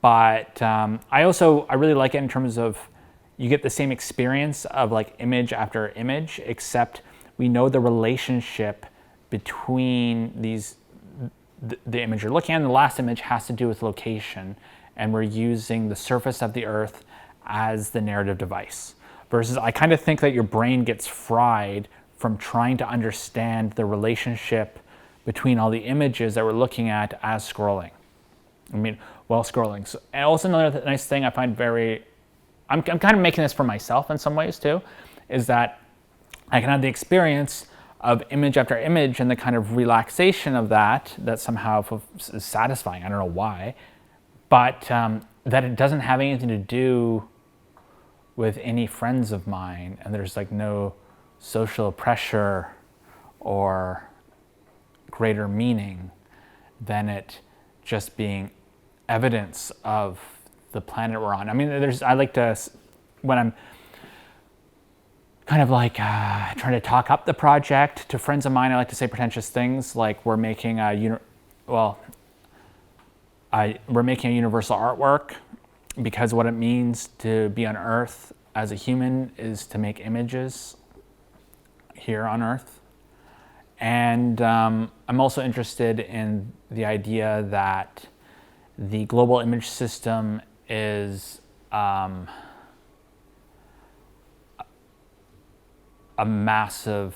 But I really like it in terms of you get the same experience of like image after image, except we know the relationship between the image you're looking at, and the last image has to do with location, and we're using the surface of the Earth as the narrative device. Versus I kind of think that your brain gets fried from trying to understand the relationship between all the images that we're looking at as scrolling. I mean, while scrolling. So, and also another nice thing I find I'm kind of making this for myself in some ways too, is that I can have the experience of image after image and the kind of relaxation of that somehow is satisfying. I don't know why, but that it doesn't have anything to do with any friends of mine, and there's like no social pressure or greater meaning than it just being evidence of the planet we're on. I mean, I like to, when I'm kind of like trying to talk up the project to friends of mine, I like to say pretentious things like we're making we're making a universal artwork, because what it means to be on Earth as a human is to make images here on Earth. And I'm also interested in the idea that the global image system is a massive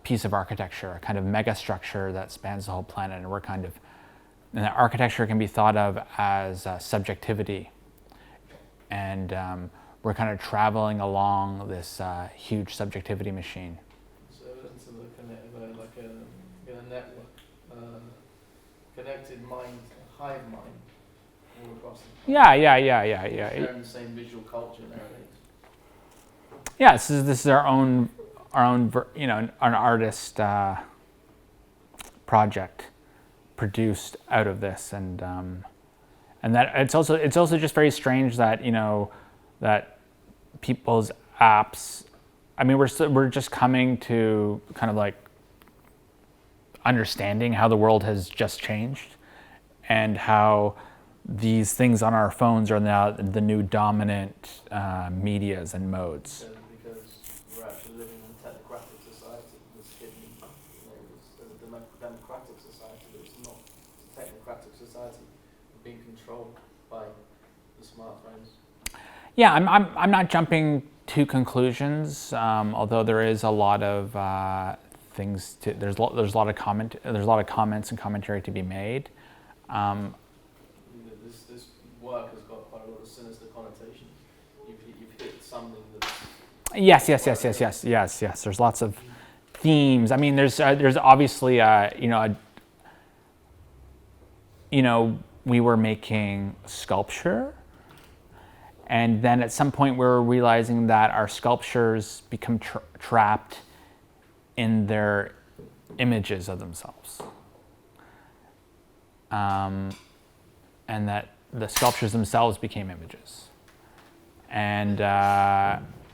piece of architecture, a kind of mega structure that spans the whole planet, and that architecture can be thought of as subjectivity. And we're kind of traveling along this huge subjectivity machine. So evidence of a network, connected mind, hive mind, all across the planet. Yeah. Sharing the same visual culture nowadays. Yeah, this is our own, an artist project produced out of this, and that it's also just very strange that that people's apps. I mean, we're just coming to kind of like understanding how the world has just changed and how these things on our phones are now the new dominant medias and modes. Because we're actually living in a technocratic society that's hidden, it's a democratic society, but it's not. It's a technocratic society being controlled by the smartphones. Yeah, I'm not jumping to conclusions, although there is a lot of things to there's a lot of comments and commentary to be made. This work has got quite a lot of sinister connotations. You've hit something that's Yes. There's lots of themes. I mean, there's obviously we were making sculpture, and then at some point we were realizing that our sculptures become trapped in their images of themselves, and that the sculptures themselves became images, and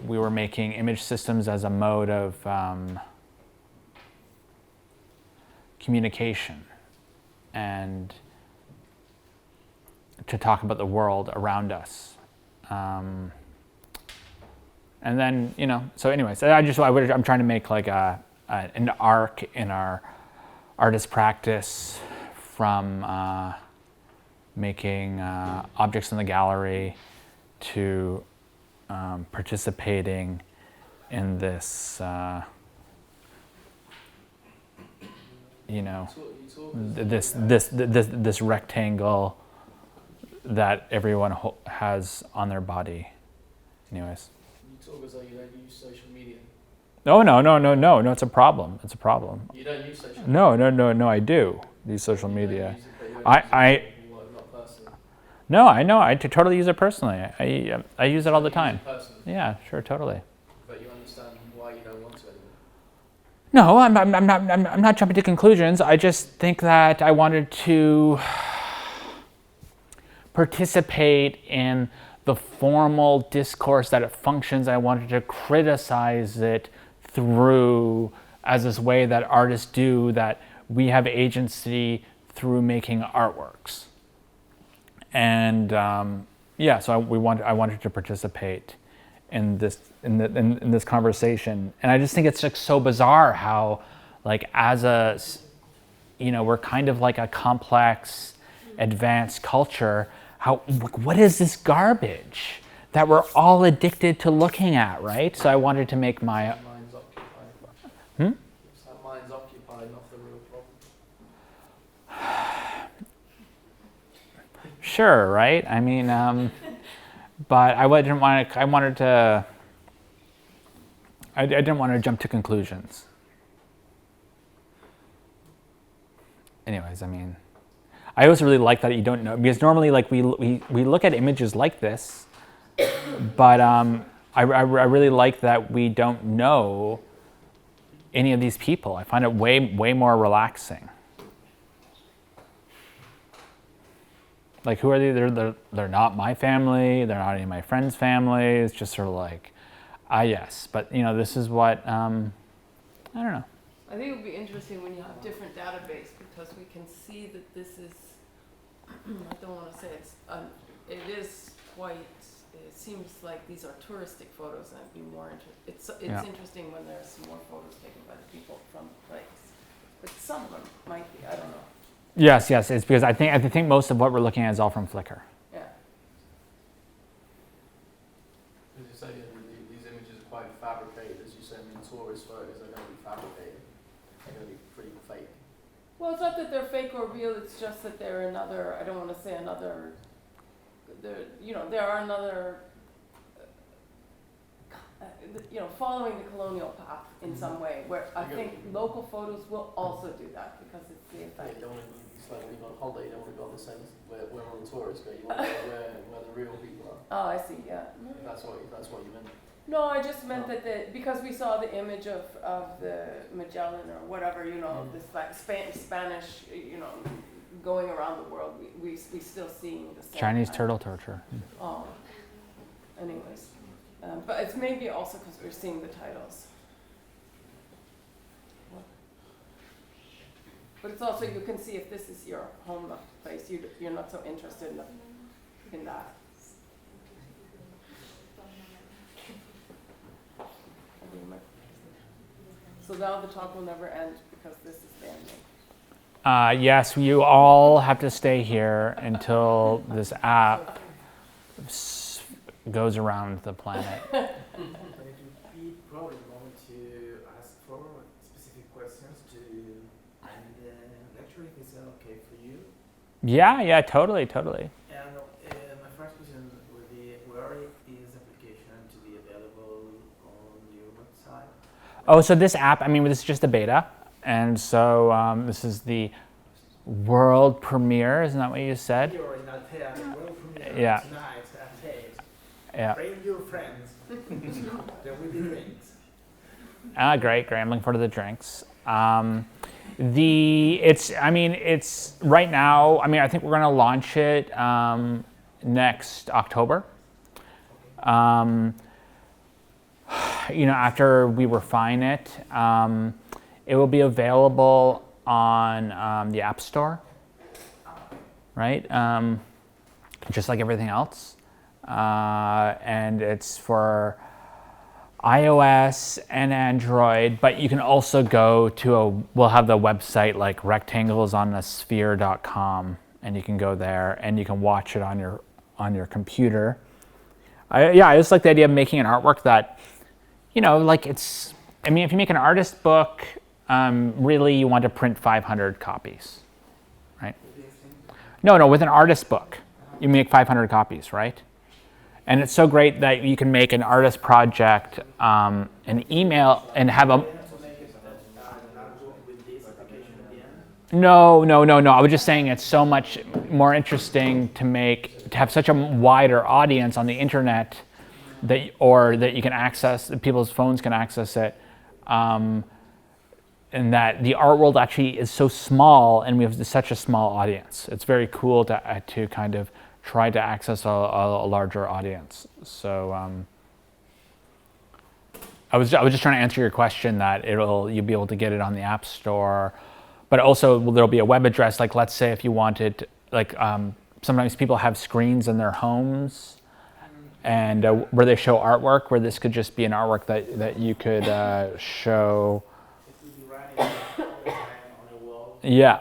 we were making image systems as a mode of communication and to talk about the world around us. And then, so anyways, I'm trying to make like an arc in our artist practice from making objects in the gallery to participating in this, this rectangle that everyone has on their body. Anyways. You talk as though you don't use social media. No, it's a problem. It's a problem. You don't use social media? No, I do use social media. Use it, but you don't use it not personally. No, I know. I totally use it personally. I use it all the time. Personally, Yeah, sure, totally. but you understand why you don't want to anymore. No, I'm not jumping to conclusions. I just think that I wanted to participate in the formal discourse that it functions. I wanted to criticize it through as this way that artists do, that we have agency through making artworks. And so I wanted to participate in this in this conversation. And I just think it's like so bizarre how, like, as a, we're kind of like a complex, advanced culture. What is this garbage that we're all addicted to looking at, right? So I wanted to make my... Mind's occupied. It's how mind's occupied, not the real problem. Sure, right? I mean, but I didn't want to. I didn't want to jump to conclusions. Anyways, I mean, I also really like that you don't know, because normally, like, we look at images like this, but I really like that we don't know any of these people. I find it way more relaxing. Like, who are they? They're not my family. They're not any of my friends' family. It's just sort of like, yes. But, this is what, I don't know. I think it would be interesting when you have different database, because we can see that this is, I don't want to say it is quite, it seems like these are touristic photos, and I'd be more interested. It's interesting when there's more photos taken by the people from the place. But some of them might be, I don't know. Yes. It's because I think most of what we're looking at is all from Flickr. Yeah. As you say, these images are quite fabricated. As you say, tourist photos are going to be fabricated. They're going to be pretty fake. Well, it's not that they're fake or real, it's just that they're another, I don't want to say another, there are another, following the colonial path in some way, where I think local photos will also do that, because it's the effect. You don't want to, it's like when you go on holiday, you don't want to go on the same where all the tourists go. You want to go where the real people are. Oh, I see, yeah. If that's what you meant. No, I just meant that because we saw the image of the Magellan or whatever, the Spanish, going around the world, we still seeing the same. Chinese turtle torture. Oh, anyways, but it's maybe also because we're seeing the titles. But it's also, you can see if this is your home place, you're not so interested in that. So now the talk will never end because this is the ending. Yes, you all have to stay here until this app goes around the planet. But it would be probably going to ask for specific questions to end the lecture if it's okay for you. Yeah, totally. And my first question would be, where is the application to be available on your website? Oh, so this app, I mean, this is just a beta. And so this is the world premiere, isn't that what you said? The original theater, world premiere Yeah. tonight at 8. Yeah. Bring your friends. There will be drinks. Great. I'm looking forward to the drinks. It's right now. I mean, I think we're going to launch it next October. After we refine it, it will be available on the App Store, right? Just like everything else. And it's for iOS and Android, but you can also go to we'll have the website like rectanglesonasphere.com, and you can go there and you can watch it on your computer. I just like the idea of making an artwork that, if you make an artist book, really you want to print 500 copies, right? No, with an artist book, you make 500 copies, right? And it's so great that you can make an artist project, an email, and have a. To make it with this application at the end. No. I was just saying it's so much more interesting to have such a wider audience on the internet that you can access, that people's phones can access it, and that the art world actually is so small, and we have such a small audience. It's very cool to kind of try to access a larger audience. So I was just trying to answer your question that you'll be able to get it on the App Store, but also there'll be a web address. Like, let's say if you wanted, sometimes people have screens in their homes, and where they show artwork, where this could just be an artwork that you could show. It will be running all the time on a wall. Yeah.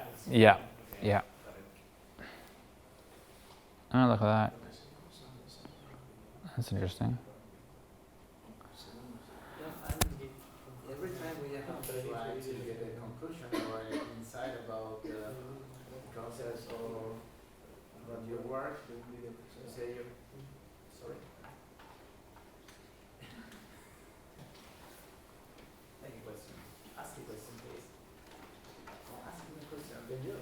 Oh, look at that. That's interesting. Every time we have to try to get a conclusion or an insight about the process or about your work, you say sorry. Make a question. Ask a question, please. Ask me a question. Then you.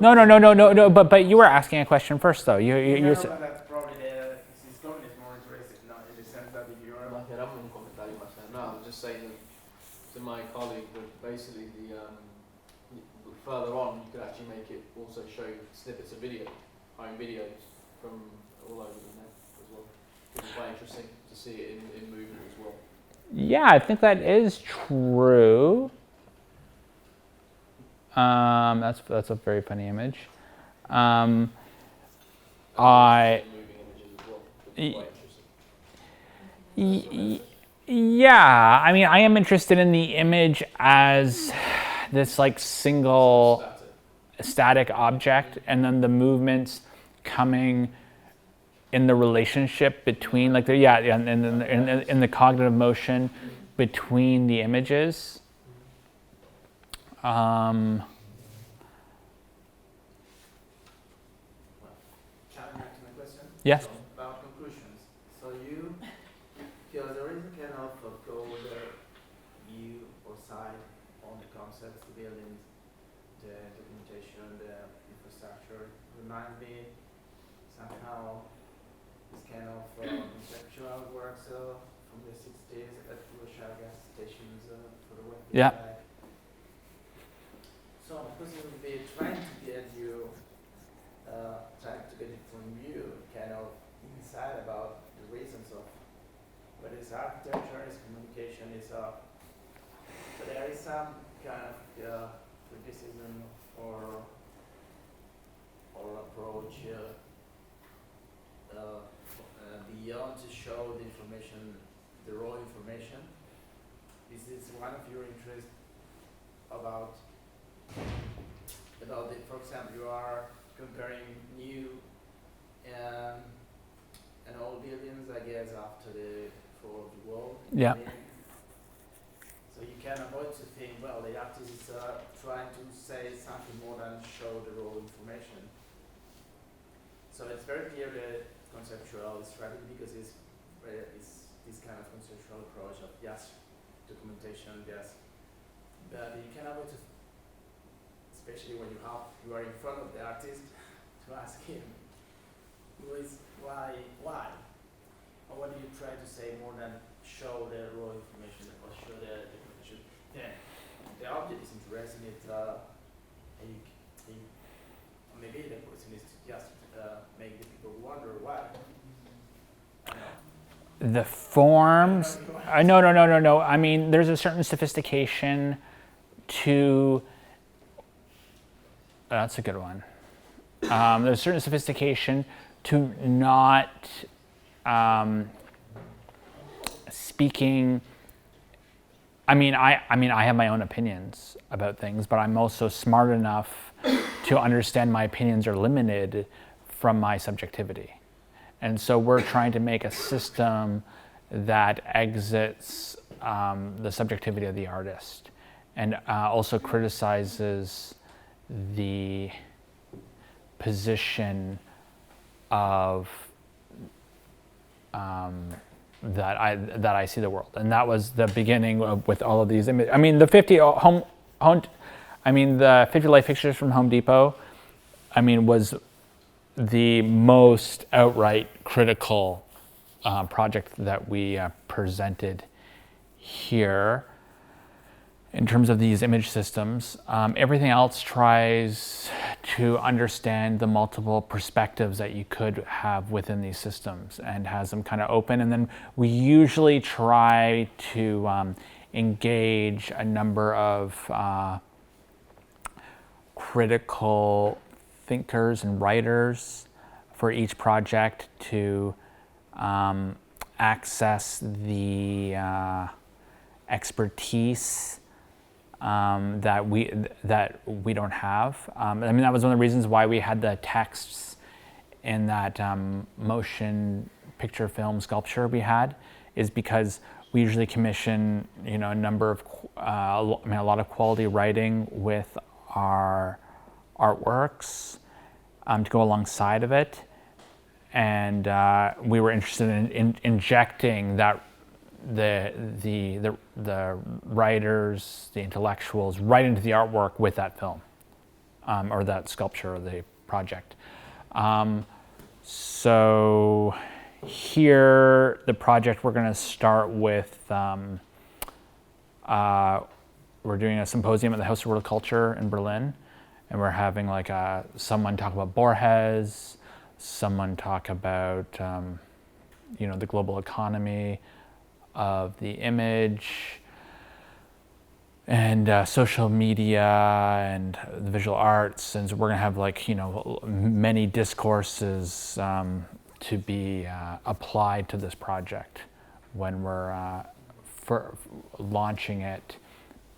No. But you were asking a question first, though. You're but that's probably this comment is more interested, not in the sense that if you're No, era un comentario más. No, I was just saying to my colleague that basically further on you could actually make it also show snippets of video, home videos from all over the net as well. It would be quite interesting to see it in movement as well. Yeah, I think that is true. That's a very funny image. Moving images as well. Would be quite interesting. Yeah, I mean, I am interested in the image as this single static object, and then the movements coming in the relationship between, in the cognitive motion between the images. Coming back to my question. Yes. About conclusions. So you feel there is a kind of a broader view or side on the concepts, the buildings, the documentation, the infrastructure. Reminds me somehow this kind of conceptual work from the 60s at Russian gas stations for the web. Yeah. So my question would be trying to get it from you, kind of insight about the reasons of whether it's architecture, it's communication, but there is some kind of criticism or approach beyond to show the information, the raw information? Is this one of your interests about the, for example, you are comparing new and old buildings, I guess, after the fall of the wall. Yeah. So you can avoid to think, well, the artist is trying to say something more than show the raw information. So it's very clear the conceptual strategy, because it's this kind of conceptual approach of just documentation, yes. But you can avoid to, especially when you are in front of the artist, to ask him, why, or what do you try to say more than show the raw information or show the documentation? Yeah, the object is interesting. Maybe the person is to just make the people wonder why. I don't know. The forms, no. I mean, there's a certain sophistication to, that's a good one. There's a certain sophistication to not speaking. I mean, I have my own opinions about things, but I'm also smart enough to understand my opinions are limited from my subjectivity. And so we're trying to make a system that exits the subjectivity of the artist and also criticizes the position of that I see the world. And that was the beginning with all of these images. I mean, the 50 light fixtures from Home Depot, I mean, was the most outright critical project that we presented here in terms of these image systems. Everything else tries to understand the multiple perspectives that you could have within these systems and has them kind of open. And then we usually try to engage a number of critical thinkers and writers for each project to access the expertise that we don't have. I mean, that was one of the reasons why we had the texts in that motion picture film sculpture we had, is because we usually commission, a number of, a lot of quality writing with our artworks to go alongside of it, and we were interested in injecting that the writers, the intellectuals, right into the artwork with that film or that sculpture or the project. So here, the project, we're going to start with, we're doing a symposium at the House of World Culture in Berlin, and we're having someone talk about Borges, someone talk about the global economy of the image and social media and the visual arts, and so we're going to have many discourses to be applied to this project when we're for launching it.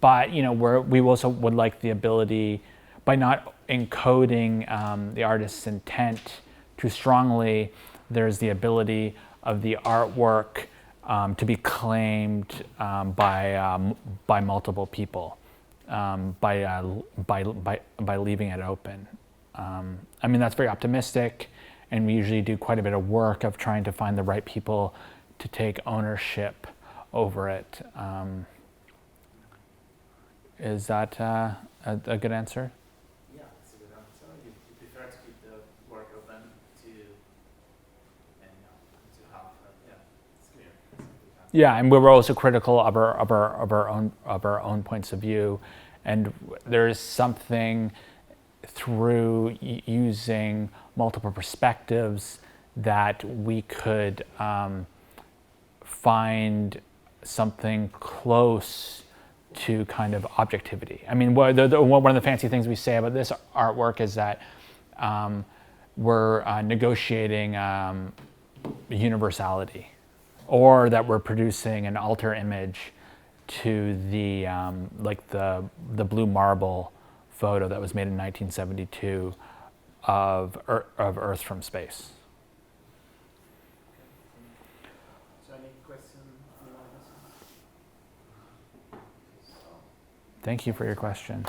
But we also would like the ability, by not encoding the artist's intent too strongly, there's the ability of the artwork to be claimed by multiple people by leaving it open. I mean, that's very optimistic, and we usually do quite a bit of work of trying to find the right people to take ownership over it. Is that a good answer? Yeah, that's a good answer. You prefer to keep the work open to have, it's clear. Yeah, and we were also critical of our own points of view, and there is something through using multiple perspectives that we could find something close to kind of objectivity. I mean, one of the fancy things we say about this artwork is that we're negotiating universality, or that we're producing an alter image to the like the blue marble photo that was made in 1972 of Earth from space. So any question you want to ask? Thank you for your question.